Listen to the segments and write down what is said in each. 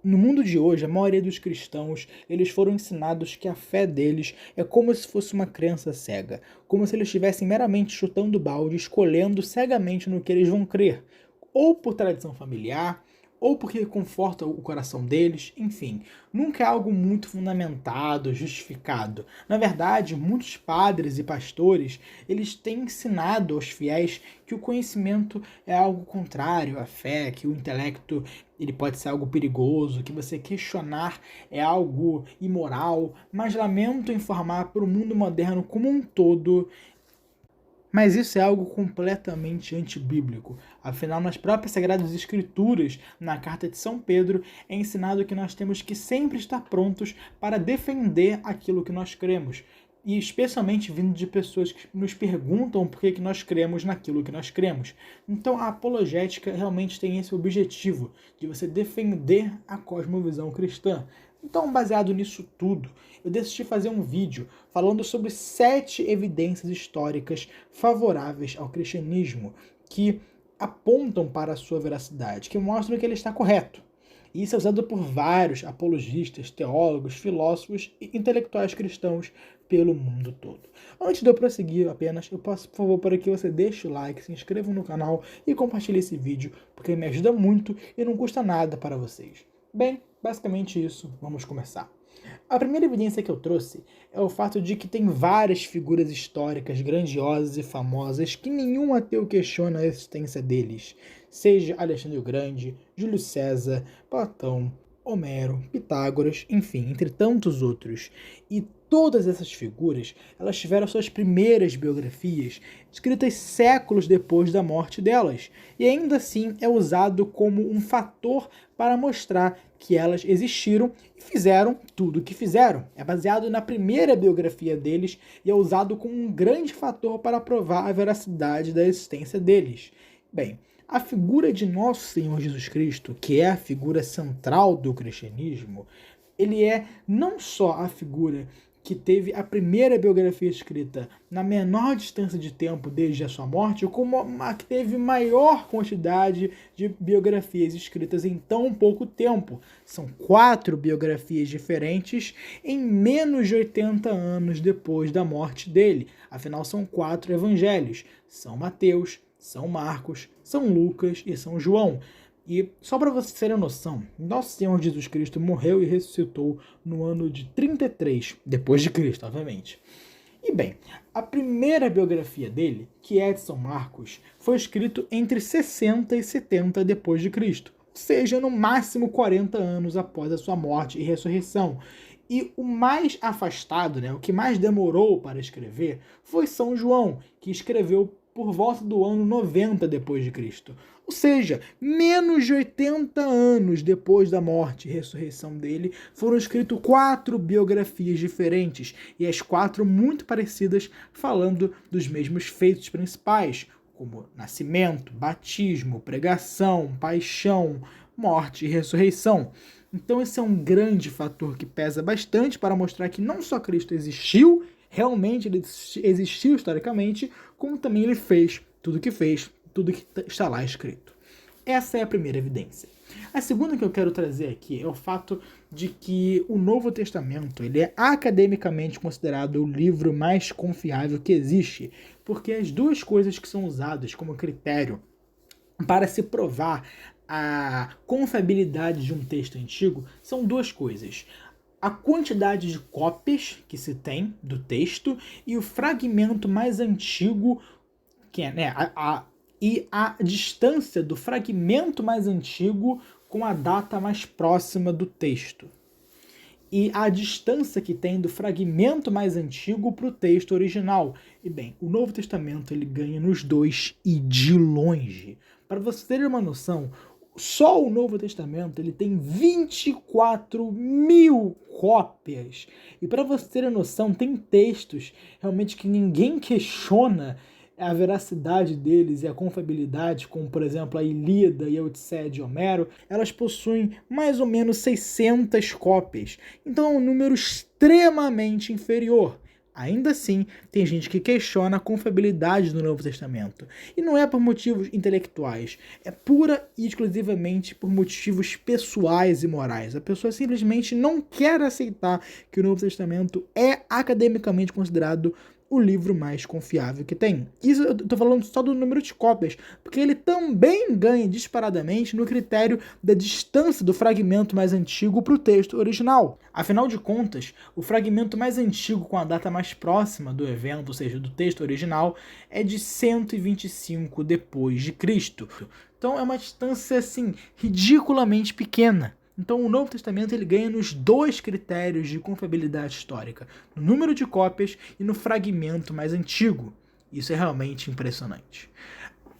No mundo de hoje, a maioria dos cristãos, eles foram ensinados que a fé deles é como se fosse uma crença cega, como se eles estivessem meramente chutando balde, escolhendo cegamente no que eles vão crer, ou por tradição familiar, ou porque conforta o coração deles, enfim, nunca é algo muito fundamentado, justificado. Na verdade, muitos padres e pastores, eles têm ensinado aos fiéis que o conhecimento é algo contrário à fé, que o intelecto ele pode ser algo perigoso, que você questionar é algo imoral, mas lamento informar para o mundo moderno como um todo. Mas isso é algo completamente antibíblico. Afinal, nas próprias Sagradas Escrituras, na carta de São Pedro, é ensinado que nós temos que sempre estar prontos para defender aquilo que nós cremos. E especialmente vindo de pessoas que nos perguntam por que nós cremos naquilo que nós cremos. Então a apologética realmente tem esse objetivo, de você defender a cosmovisão cristã. Então, baseado nisso tudo, eu decidi fazer um vídeo falando sobre 7 evidências históricas favoráveis ao cristianismo que apontam para a sua veracidade, que mostram que ele está correto. E isso é usado por vários apologistas, teólogos, filósofos e intelectuais cristãos pelo mundo todo. Antes de eu prosseguir apenas, eu peço, por favor, para que você deixe o like, se inscreva no canal e compartilhe esse vídeo, porque me ajuda muito e não custa nada para vocês. Bem, basicamente isso, vamos começar. A primeira evidência que eu trouxe é o fato de que tem várias figuras históricas grandiosas e famosas que nenhum ateu questiona a existência deles, seja Alexandre o Grande, Júlio César, Platão, Homero, Pitágoras, enfim, entre tantos outros. E todas essas figuras, elas tiveram suas primeiras biografias escritas séculos depois da morte delas, e ainda assim é usado como um fator para mostrar que elas existiram e fizeram tudo o que fizeram. É baseado na primeira biografia deles e é usado como um grande fator para provar a veracidade da existência deles. Bem, a figura de nosso Senhor Jesus Cristo, que é a figura central do cristianismo, ele é não só a figura que teve a primeira biografia escrita na menor distância de tempo desde a sua morte, como a que teve maior quantidade de biografias escritas em tão pouco tempo. São 4 biografias diferentes em menos de 80 anos depois da morte dele. Afinal, são 4 evangelhos: São Mateus, São Marcos, São Lucas e São João. E só para vocês terem noção, nosso Senhor Jesus Cristo morreu e ressuscitou no ano de 33 depois de Cristo, obviamente. E bem, a primeira biografia dele, que é de São Marcos, foi escrito entre 60 e 70 depois de Cristo, ou seja, no máximo 40 anos após a sua morte e ressurreição. E o mais afastado, o que mais demorou para escrever, foi São João, que escreveu por volta do ano 90 depois de Cristo. Ou seja, menos de 80 anos depois da morte e ressurreição dele, foram escritas 4 biografias diferentes, e as 4 muito parecidas, falando dos mesmos feitos principais, como nascimento, batismo, pregação, paixão, morte e ressurreição. Então esse é um grande fator que pesa bastante para mostrar que não só Cristo existiu, realmente ele existiu historicamente, como também ele fez, tudo que está lá escrito. Essa é a primeira evidência. A segunda que eu quero trazer aqui é o fato de que o Novo Testamento ele é academicamente considerado o livro mais confiável que existe, porque as duas coisas que são usadas como critério para se provar a confiabilidade de um texto antigo são duas coisas: a quantidade de cópias que se tem do texto e o fragmento mais antigo, que é, e a distância do fragmento mais antigo com a data mais próxima do texto. E a distância que tem do fragmento mais antigo para o texto original. E bem, o Novo Testamento ele ganha nos dois e de longe. Para você ter uma noção, só o Novo Testamento ele tem 24 mil cópias. E para você ter noção, tem textos realmente que ninguém questiona a veracidade deles e a confiabilidade, como por exemplo a Ilíada e a Odisseia de Homero, elas possuem mais ou menos 600 cópias. Então é um número extremamente inferior. Ainda assim, tem gente que questiona a confiabilidade do Novo Testamento. E não é por motivos intelectuais, é pura e exclusivamente por motivos pessoais e morais. A pessoa simplesmente não quer aceitar que o Novo Testamento é academicamente considerado o livro mais confiável que tem. Isso eu tô falando só do número de cópias, porque ele também ganha disparadamente no critério da distância do fragmento mais antigo para o texto original. Afinal de contas, o fragmento mais antigo com a data mais próxima do evento, ou seja, do texto original, é de 125 depois de Cristo. Então é uma distância assim ridiculamente pequena. Então o Novo Testamento ele ganha nos dois critérios de confiabilidade histórica, no número de cópias e no fragmento mais antigo. Isso é realmente impressionante.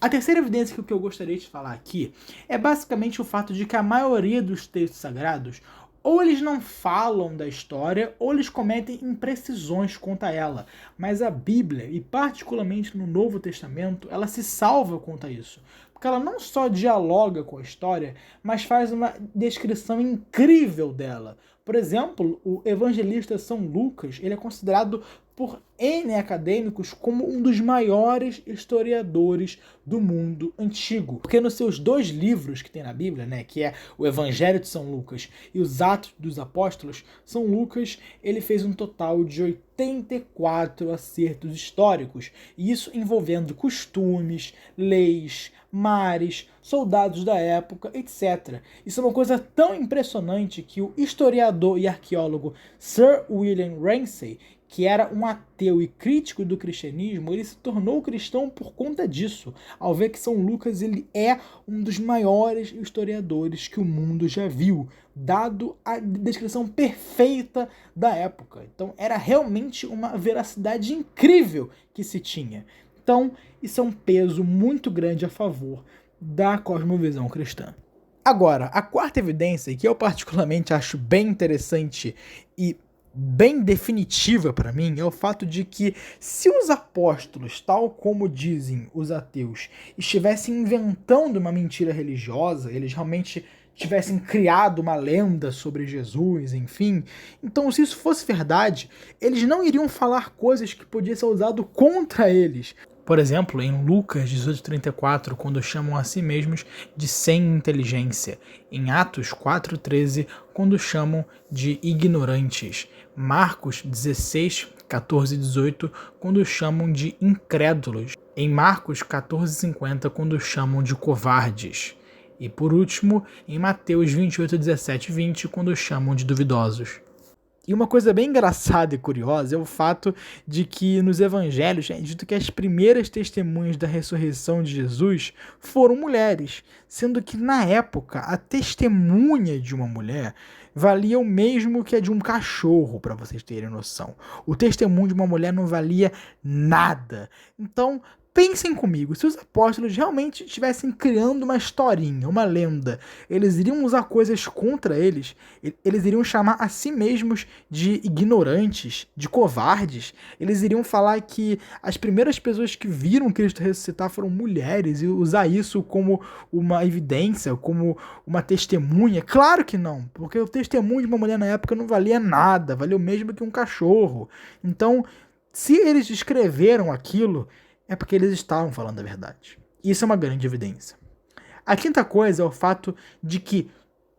A terceira evidência que eu gostaria de falar aqui é basicamente o fato de que a maioria dos textos sagrados ou eles não falam da história ou eles cometem imprecisões quanto a ela. Mas a Bíblia, e particularmente no Novo Testamento, ela se salva quanto a isso. Porque ela não só dialoga com a história, mas faz uma descrição incrível dela. Por exemplo, o evangelista São Lucas, ele é considerado por N acadêmicos como um dos maiores historiadores do mundo antigo. Porque nos seus dois livros que tem na Bíblia, né, que é o Evangelho de São Lucas e os Atos dos Apóstolos, São Lucas ele fez um total de 84 acertos históricos, e isso envolvendo costumes, leis, mares, soldados da época, etc. Isso é uma coisa tão impressionante que o historiador e arqueólogo Sir William Ramsay, que era um ateu e crítico do cristianismo, ele se tornou cristão por conta disso, ao ver que São Lucas ele é um dos maiores historiadores que o mundo já viu, dado a descrição perfeita da época. Então era realmente uma veracidade incrível que se tinha. Então isso é um peso muito grande a favor da cosmovisão cristã. Agora, a quarta evidência, que eu particularmente acho bem interessante e bem definitiva para mim, é o fato de que se os apóstolos, tal como dizem os ateus, estivessem inventando uma mentira religiosa, eles realmente tivessem criado uma lenda sobre Jesus, enfim, então se isso fosse verdade, eles não iriam falar coisas que podiam ser usadas contra eles. Por exemplo, em Lucas 18:34, quando chamam a si mesmos de sem inteligência. Em Atos 4:13, quando chamam de ignorantes. Marcos 16:14 e 18, quando chamam de incrédulos. Em Marcos 14:50, quando chamam de covardes. E por último, em Mateus 28:17 e 20, quando chamam de duvidosos. E uma coisa bem engraçada e curiosa é o fato de que nos evangelhos é dito que as primeiras testemunhas da ressurreição de Jesus foram mulheres, sendo que na época a testemunha de uma mulher valia o mesmo que a de um cachorro, para vocês terem noção. O testemunho de uma mulher não valia nada. Então, pensem comigo, se os apóstolos realmente estivessem criando uma historinha, uma lenda, eles iriam usar coisas contra eles, eles iriam chamar a si mesmos de ignorantes, de covardes, eles iriam falar que as primeiras pessoas que viram Cristo ressuscitar foram mulheres e usar isso como uma evidência, como uma testemunha. Claro que não, porque o testemunho de uma mulher na época não valia nada, valia o mesmo que um cachorro. Então, se eles escreveram aquilo, é porque eles estavam falando a verdade. Isso é uma grande evidência. A quinta coisa é o fato de que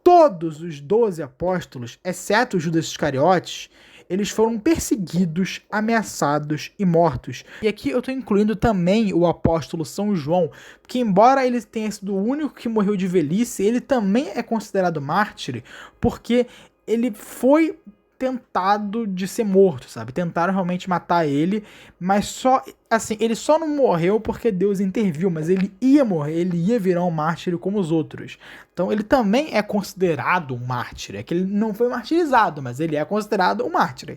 todos os 12 apóstolos, exceto Judas Iscariotes, eles foram perseguidos, ameaçados e mortos. E aqui eu estou incluindo também o apóstolo São João, porque embora ele tenha sido o único que morreu de velhice, ele também é considerado mártir, porque ele foi tentado de ser morto, sabe? Tentaram realmente matar ele, mas só, assim, ele só não morreu porque Deus interviu, mas ele ia morrer, ele ia virar um mártir como os outros. Então ele também é considerado um mártir, é que ele não foi martirizado, mas ele é considerado um mártir.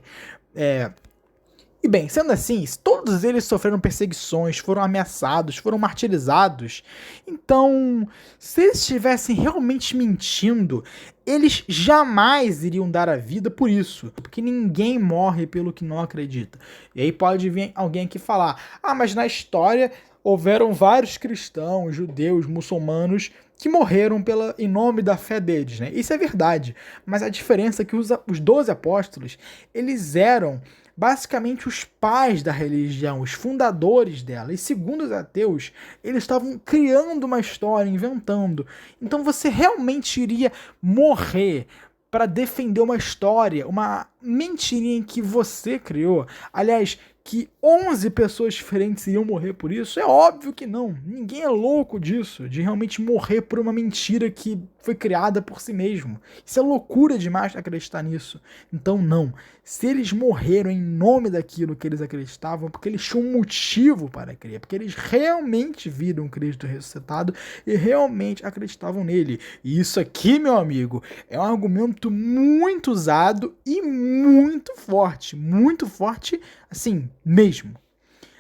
E bem, sendo assim, todos eles sofreram perseguições, foram ameaçados, foram martirizados. Então, se eles estivessem realmente mentindo, eles jamais iriam dar a vida por isso. Porque ninguém morre pelo que não acredita. E aí pode vir alguém aqui falar, mas na história houveram vários cristãos, judeus, muçulmanos que morreram em nome da fé deles, né? Isso é verdade. Mas a diferença é que os 12 apóstolos, eles eram basicamente os pais da religião, os fundadores dela. E segundo os ateus, eles estavam criando uma história, inventando. Então você realmente iria morrer para defender uma história, uma mentirinha que você criou? Aliás, que 11 pessoas diferentes iriam morrer por isso? É óbvio que não. Ninguém é louco disso, de realmente morrer por uma mentira que foi criada por si mesmo. Isso é loucura demais acreditar nisso. Então não. Se eles morreram em nome daquilo que eles acreditavam, porque eles tinham um motivo para crer, porque eles realmente viram Cristo ressuscitado e realmente acreditavam nele. E isso aqui, meu amigo, é um argumento muito usado e muito forte, assim, mesmo.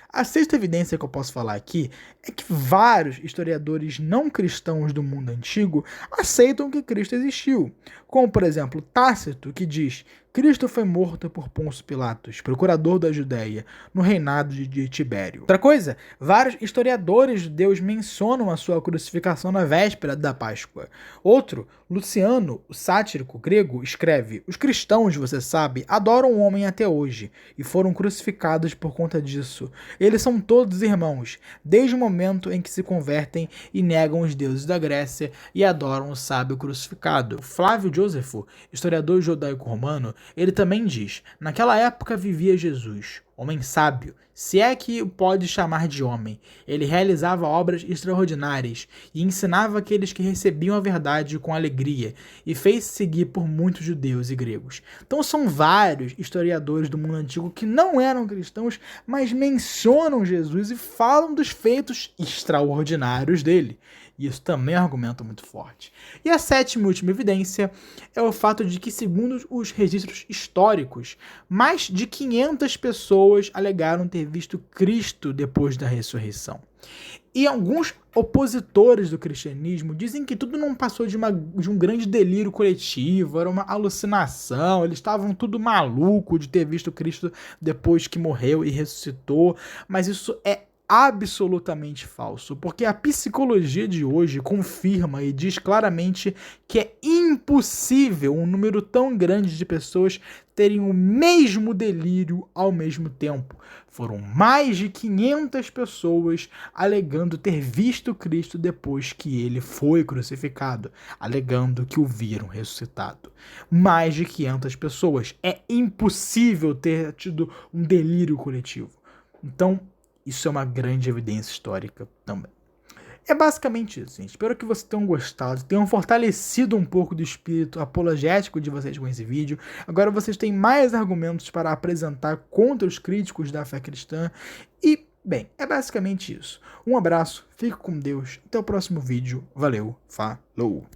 A sexta evidência que eu posso falar aqui é que vários historiadores não cristãos do mundo antigo aceitam que Cristo existiu, como por exemplo Tácito, que diz: Cristo foi morto por Pôncio Pilatos, procurador da Judéia, no reinado de Tibério. Outra coisa, vários historiadores judeus mencionam a sua crucificação na véspera da Páscoa. Outro, Luciano, o sático grego, escreve: os cristãos, você sabe, adoram o homem até hoje e foram crucificados por conta disso. Eles são todos irmãos, desde o momento em que se convertem e negam os deuses da Grécia e adoram o sábio crucificado. Flávio Jósefo, historiador judaico-romano, ele também diz: naquela época vivia Jesus, homem sábio, se é que o pode chamar de homem. Ele realizava obras extraordinárias e ensinava aqueles que recebiam a verdade com alegria e fez-se seguir por muitos judeus e gregos. Então são vários historiadores do mundo antigo que não eram cristãos, mas mencionam Jesus e falam dos feitos extraordinários dele. E isso também é um argumento muito forte. E a sétima e última evidência é o fato de que, segundo os registros históricos, mais de 500 pessoas alegaram ter visto Cristo depois da ressurreição. E alguns opositores do cristianismo dizem que tudo não passou de um grande delírio coletivo, era uma alucinação, eles estavam tudo maluco de ter visto Cristo depois que morreu e ressuscitou, mas isso é absolutamente falso, porque a psicologia de hoje confirma e diz claramente que é impossível um número tão grande de pessoas terem o mesmo delírio ao mesmo tempo. Foram mais de 500 pessoas alegando ter visto Cristo depois que ele foi crucificado, alegando que o viram ressuscitado. Mais de 500 pessoas. É impossível ter tido um delírio coletivo. Então, isso é uma grande evidência histórica também. É basicamente isso, gente. Espero que vocês tenham gostado, tenham fortalecido um pouco do espírito apologético de vocês com esse vídeo. Agora vocês têm mais argumentos para apresentar contra os críticos da fé cristã. E, bem, é basicamente isso. Um abraço, fique com Deus, até o próximo vídeo. Valeu, falou!